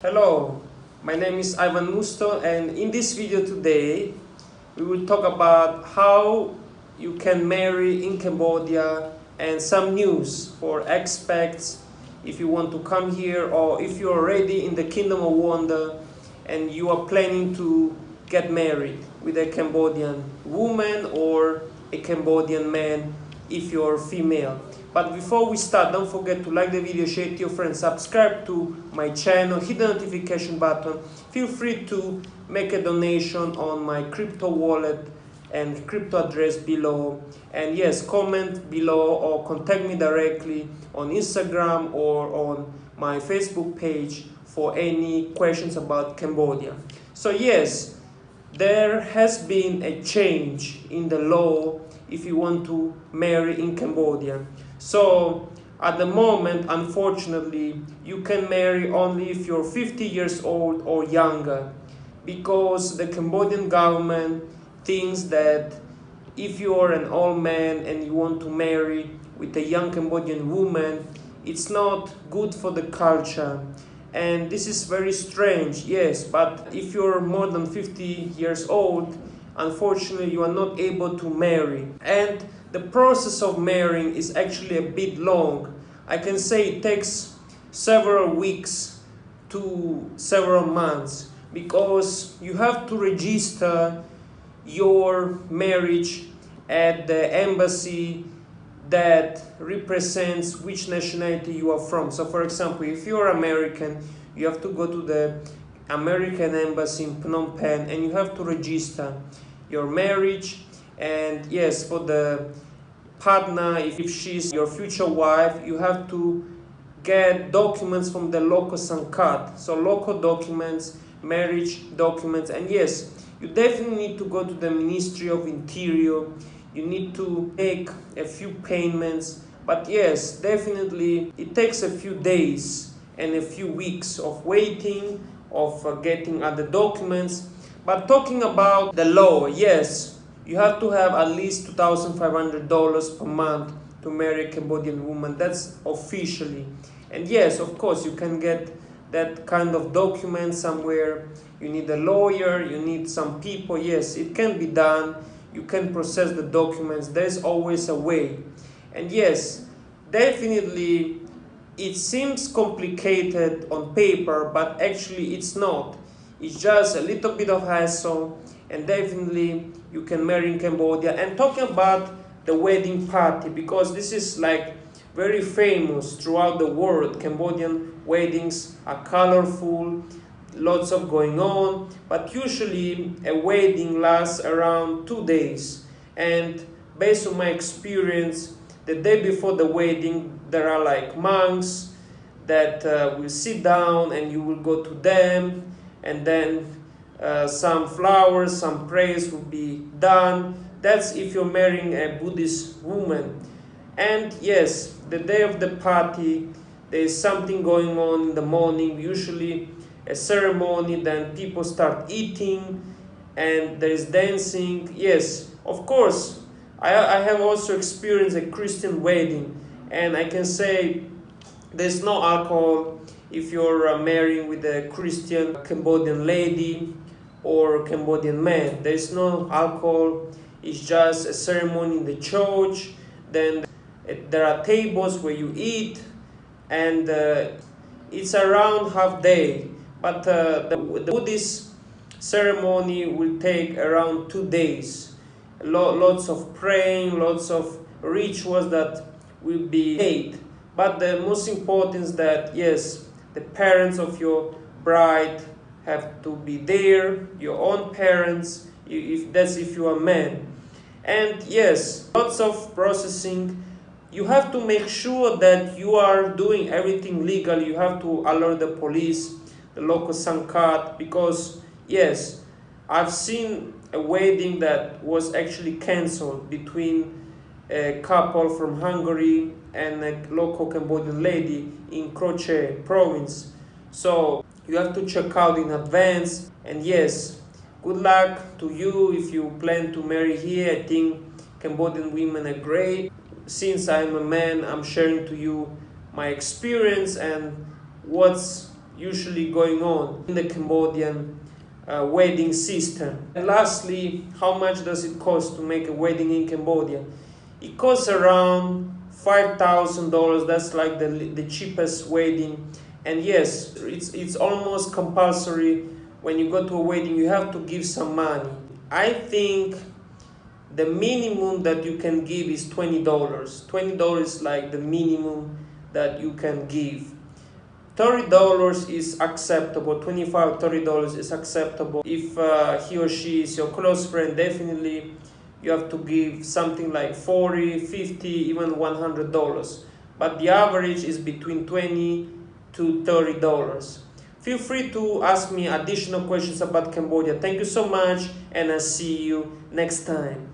Hello, my name is Ivan Musto, and in this video today we will talk about how you can marry in Cambodia and some news for expats if you want to come here, or if you're already in the Kingdom of Wonder and you are planning to get married with a Cambodian woman or a Cambodian man if you're female. But before we start, don't forget to like the video, share it to your friends, subscribe to my channel, hit the notification button. Feel free to make a donation on my crypto wallet and crypto address below. And yes, comment below or contact me directly on Instagram or on my Facebook page for any questions about Cambodia. So yes, there has been a change in the law if you want to marry in Cambodia. So at the moment, unfortunately, you can marry only if you're 50 years old or younger, because the Cambodian government thinks that if you are an old man and you want to marry with a young Cambodian woman, it's not good for the culture. And this is very strange, yes, but if you're more than 50 years old, unfortunately you are not able to marry. And the process of marrying is actually a bit long. I can say it takes several weeks to several months, because you have to register your marriage at the embassy that represents which nationality you are from. So for example, if you're American, you have to go to the American embassy in Phnom Penh and you have to register your marriage. And yes, for the partner, if she's your future wife, you have to get documents from the local Sankat. So local documents, marriage documents. And yes, you definitely need to go to the Ministry of Interior. You need to make a few payments. But yes, definitely it takes a few days and a few weeks of waiting, of getting other documents. But talking about the law, yes, you have to have at least $2,500 per month to marry a Cambodian woman. That's officially. And yes, of course, you can get that kind of document somewhere. You need a lawyer, you need some people. Yes, it can be done. You can process the documents. There's always a way. And yes, definitely it seems complicated on paper, but actually it's not. It's just a little bit of hassle, and definitely you can marry in Cambodia. And talking about the wedding party, because this is like very famous throughout the world. Cambodian weddings are colorful, lots of going on, but usually a wedding lasts around 2 days. And based on my experience, the day before the wedding, there are like monks that will sit down and you will go to them, and then some flowers, some prayers will be done. That's if you're marrying a Buddhist woman. And yes, the day of the party, there is something going on in the morning, usually a ceremony, then people start eating and there is dancing. Yes, of course, I have also experienced a Christian wedding, and I can say there's no alcohol if you're marrying with a Christian Cambodian lady or Cambodian man. There's no alcohol. It's just a ceremony in the church. Then there are tables where you eat, and it's around half day. But the Buddhist ceremony will take around 2 days. Lots of praying, lots of rituals that will be made. But the most important is that, yes, the parents of your bride have to be there, your own parents, if you are a man. And yes, lots of processing. You have to make sure that you are doing everything legal. You have to alert the police, the local Sankat, because yes, I've seen a wedding that was actually cancelled between a couple from Hungary and a local Cambodian lady in Croce province. So you have to check out in advance. And yes, good luck to you if you plan to marry here. I think Cambodian women are great. Since I'm a man, I'm sharing to you my experience and what's usually going on in the Cambodian wedding system. And lastly, how much does it cost to make a wedding in Cambodia? It costs around $5,000. That's like the cheapest wedding. And yes, it's almost compulsory. When you go to a wedding, you have to give some money. I think the minimum that you can give is $20. $20 is like the minimum that you can give. $30 is acceptable. $25, $30 is acceptable. If he or she is your close friend, definitely you have to give something like $40, $50, even $100. But the average is between $20 to $30. Feel free to ask me additional questions about Cambodia. Thank you so much, and I'll see you next time.